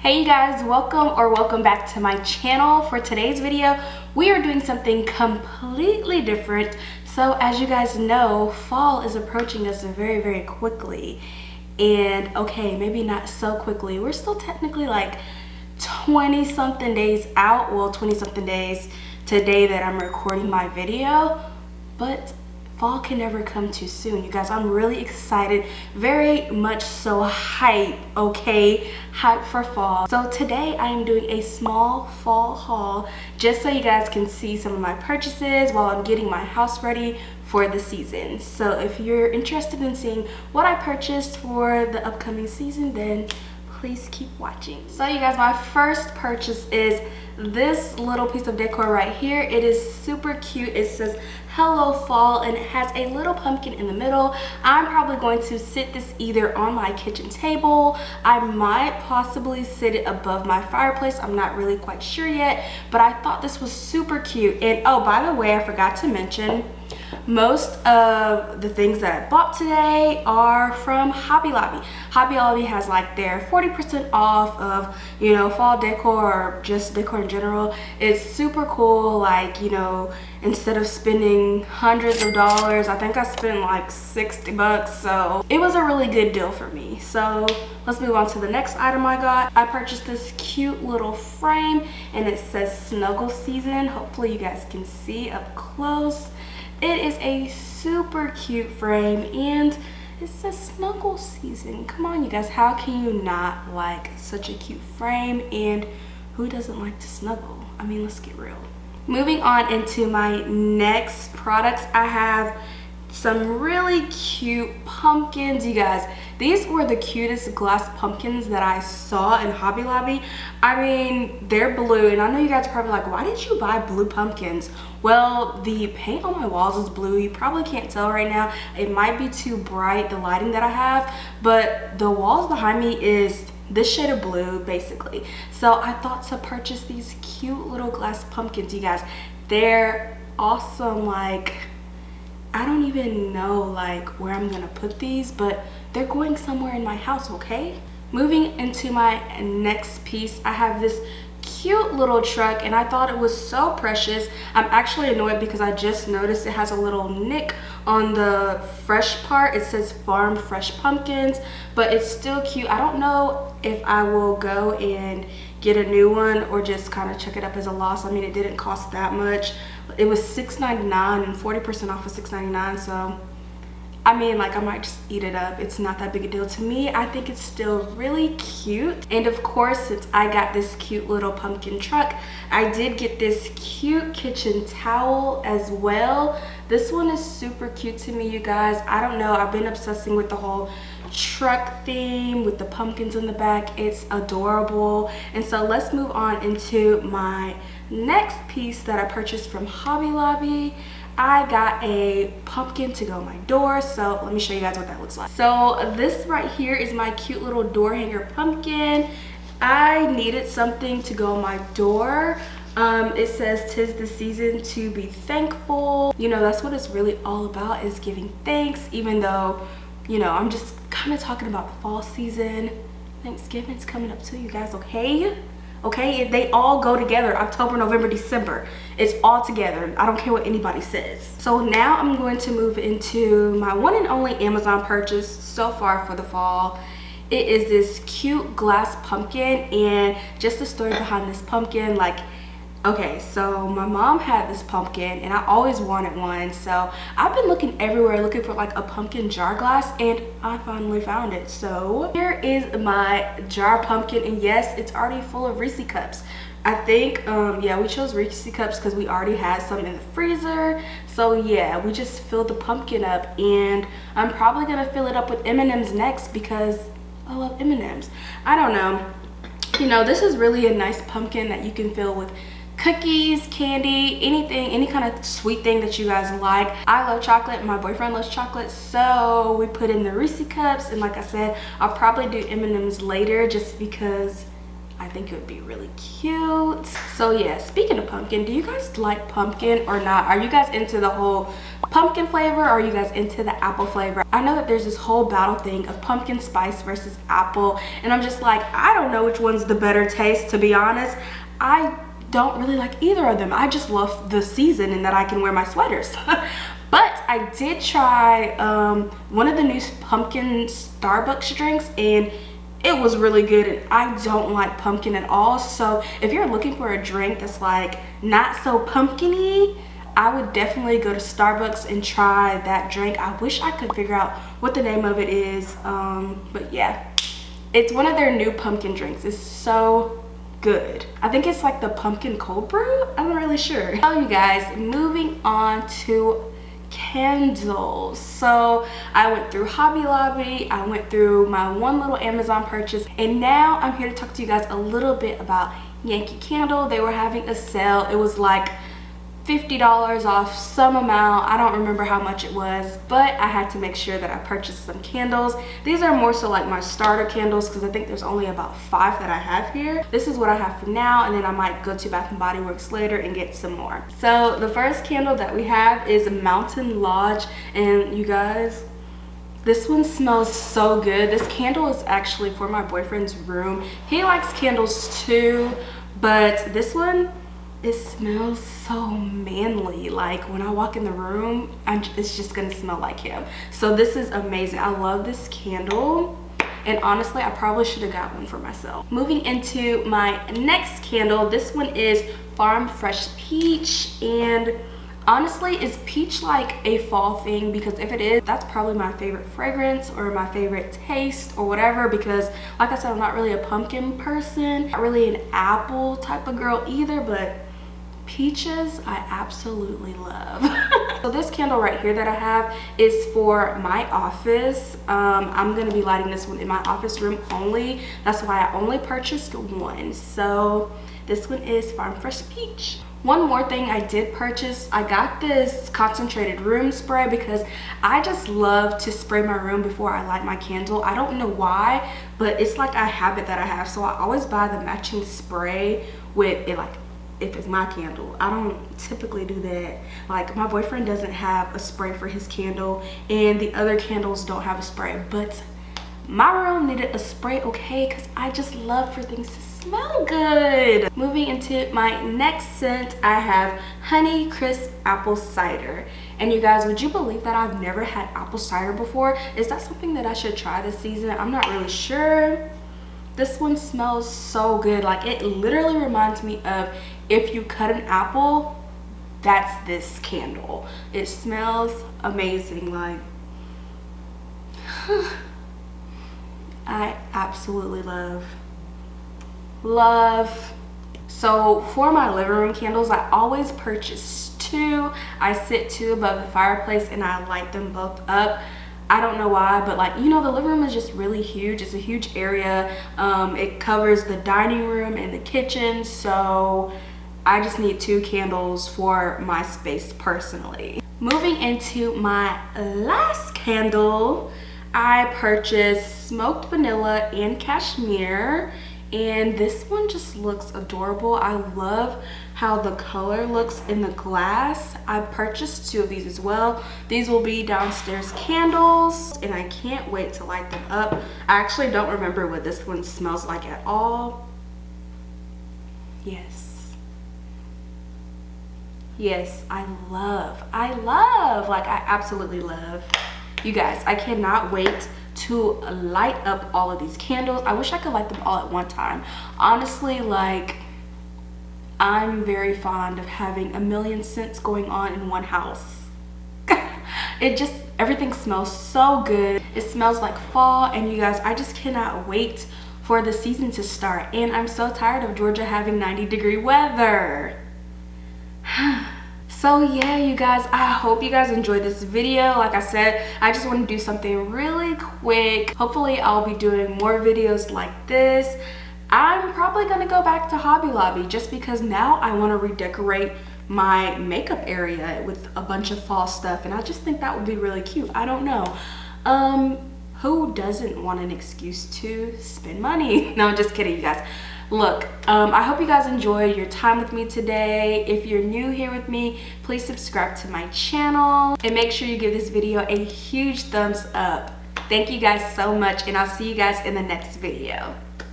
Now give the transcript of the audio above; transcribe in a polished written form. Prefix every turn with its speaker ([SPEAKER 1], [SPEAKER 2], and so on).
[SPEAKER 1] Hey you guys, welcome back to my channel. For today's video, we are doing something completely different. So as you guys know, fall is approaching us very quickly. And okay, maybe not so quickly. We're still technically like 20 something days out. Well, 20 something days today that I'm recording my video, but fall can never come too soon, you guys. I'm really excited, very much so hype, okay? Hype for fall. So today I am doing a small fall haul just so you guys can see some of my purchases while I'm getting my house ready for the season. So if you're interested in seeing what I purchased for the upcoming season, then please keep watching. So you guys, my first purchase is this little piece of decor right here. It is super cute. It says hello fall and it has a little pumpkin in the middle. I'm probably going to sit this either on my kitchen table. I might possibly sit it above my fireplace. I'm not really quite sure yet, but I thought this was super cute. And oh, by the way, I forgot to mention, most of the things that I bought today are from Hobby Lobby. Hobby Lobby has like their 40% off of, you know, fall decor or just decor in general. It's super cool. Like, you know, instead of spending hundreds of dollars, I think I spent like 60 bucks. So it was a really good deal for me. So let's move on to the next item I got. I purchased this cute little frame and it says Snuggle Season. Hopefully you guys can see up close. It is a super cute frame and it says Snuggle Season. Come on you guys, how can you not like such a cute frame? And who doesn't like to snuggle? I mean, let's get real. Moving on into my next products, I have some really cute pumpkins, you guys. These were the cutest glass pumpkins that I saw in Hobby Lobby. I mean, they're blue, and I know you guys are probably like, why did you buy blue pumpkins? Well, the paint on my walls is blue. You probably can't tell right now. It might be too bright, the lighting that I have, but the walls behind me is this shade of blue, basically. So I thought to purchase these cute little glass pumpkins, you guys. They're awesome. Like, I don't even know like where I'm gonna put these, but they're going somewhere in my house, okay? Moving into my next piece, I have this cute little truck and I thought it was so precious. I'm actually annoyed because I just noticed it has a little nick on the fresh part. It says Farm Fresh Pumpkins, but it's still cute. I don't know if I will go and get a new one or just kind of check it up as a loss. I mean, it didn't cost that much. It was $6.99 and 40% off of $6.99, so I mean, like, I might just eat it up. It's not that big a deal to me. I think it's still really cute. And of course, since I got this cute little pumpkin truck, I did get this cute kitchen towel as well. This one is super cute to me, you guys. I don't know, I've been obsessing with the whole truck theme with the pumpkins in the back. It's adorable. And so let's move on into my next piece that I purchased from Hobby Lobby. I got a pumpkin to go on my door, so let me show you guys what that looks like. So this right here is my cute little door hanger pumpkin. I needed something to go on my door. It says 'tis the season to be thankful. You know, that's what it's really all about, is giving thanks, even though, you know, I'm just kind of talking about the fall season. Thanksgiving's coming up too, you guys, okay? Okay, they all go together. October, November, December. It's all together. I don't care what anybody says. So now I'm going to move into my one and only Amazon purchase so far for the fall. It is this cute glass pumpkin, and just the story behind this pumpkin, like, okay, so my mom had this pumpkin and I always wanted one, so I've been looking everywhere looking for like a pumpkin jar glass, and I finally found it. So here is my jar pumpkin, and yes, it's already full of Reese cups. I think yeah, we chose Reese cups because we already had some in the freezer. So yeah, we just filled the pumpkin up, and I'm probably gonna fill it up with M&Ms next because I love M&Ms. I don't know, you know, this is really a nice pumpkin that you can fill with cookies, candy, anything, any kind of sweet thing that you guys like. I love chocolate, my boyfriend loves chocolate, so we put in the Reese cups, and like I said, I'll probably do M&Ms later just because I think it would be really cute. So yeah, speaking of pumpkin, do you guys like pumpkin or not? Are you guys into the whole pumpkin flavor, or are you guys into the apple flavor? I know that there's this whole battle thing of pumpkin spice versus apple, and I'm just like, I don't know which one's the better taste, to be honest. I don't really like either of them. I just love the season and that I can wear my sweaters. But I did try one of the new pumpkin Starbucks drinks, and it was really good, and I don't like pumpkin at all. So if you're looking for a drink that's like not so pumpkin-y, I would definitely go to Starbucks and try that drink. I wish I could figure out what the name of it is, but yeah, it's one of their new pumpkin drinks. It's so good. I think it's like the pumpkin cold brew. I'm not really sure. So you guys, moving on to candles. So I went through Hobby Lobby, I went through my one little Amazon purchase, and now I'm here to talk to you guys a little bit about Yankee Candle. They were having a sale. It was like $50 off some amount. I don't remember how much it was, but I had to make sure that I purchased some candles. These are more so like my starter candles, because I think there's only about 5 that I have here. This is what I have for now, and then I might go to Bath & Body Works later and get some more. So the first candle that we have is Mountain Lodge, and you guys, this one smells so good. This candle is actually for my boyfriend's room. He likes candles too, but this one, it smells so manly. Like when I walk in the room, it's just gonna smell like him. So this is amazing. I love this candle, and honestly I probably should have got one for myself. Moving into my next candle, this one is Farm Fresh Peach, and honestly, is peach like a fall thing? Because if it is, that's probably my favorite fragrance or my favorite taste or whatever, because like I said, I'm not really a pumpkin person, not really an apple type of girl either, but peaches I absolutely love. So this candle right here that I have is for my office. I'm gonna be lighting this one in my office room only. That's why I only purchased one. So this one is Farm Fresh Peach. One more thing I did purchase, I got this concentrated room spray because I just love to spray my room before I light my candle. I don't know why, but it's like a habit that I have. So I always buy the matching spray with it, like if it's my candle. I don't typically do that. Like my boyfriend doesn't have a spray for his candle, and the other candles don't have a spray, but my room needed a spray, okay, because I just love for things to smell good. Moving into my next scent, I have Honey Crisp Apple Cider. And you guys, would you believe that I've never had apple cider before? Is that something that I should try this season? I'm not really sure. This one smells so good. Like it literally reminds me of if you cut an apple, that's this candle. It smells amazing. Like I absolutely love. So for my living room candles, I always purchase 2. I sit 2 above the fireplace and I light them both up. I don't know why, but like, you know, the living room is just really huge. It's a huge area. It covers the dining room and the kitchen, so I just need 2 candles for my space personally. Moving into my last candle, I purchased Smoked Vanilla and Cashmere, and this one just looks adorable. I love how the color looks in the glass. I purchased 2 of these as well. These will be downstairs candles, and I can't wait to light them up. I actually don't remember what this one smells like at all. Yes, I love, like I absolutely love. You guys, I cannot wait to light up all of these candles. I wish I could light them all at one time. Honestly, like I'm very fond of having a million scents going on in one house. It just, everything smells so good. It smells like fall, and you guys, I just cannot wait for the season to start. And I'm so tired of Georgia having 90-degree weather. So yeah, you guys, I hope you guys enjoyed this video. Like I said, I just want to do something really quick. Hopefully I'll be doing more videos like this. I'm probably gonna go back to Hobby Lobby just because now I want to redecorate my makeup area with a bunch of fall stuff, and I just think that would be really cute. I don't know. Who doesn't want an excuse to spend money? No, just kidding, you guys. look, I hope you guys enjoyed your time with me today. If you're new here with me, please subscribe to my channel and make sure you give this video a huge thumbs up. Thank you guys so much, and I'll see you guys in the next video.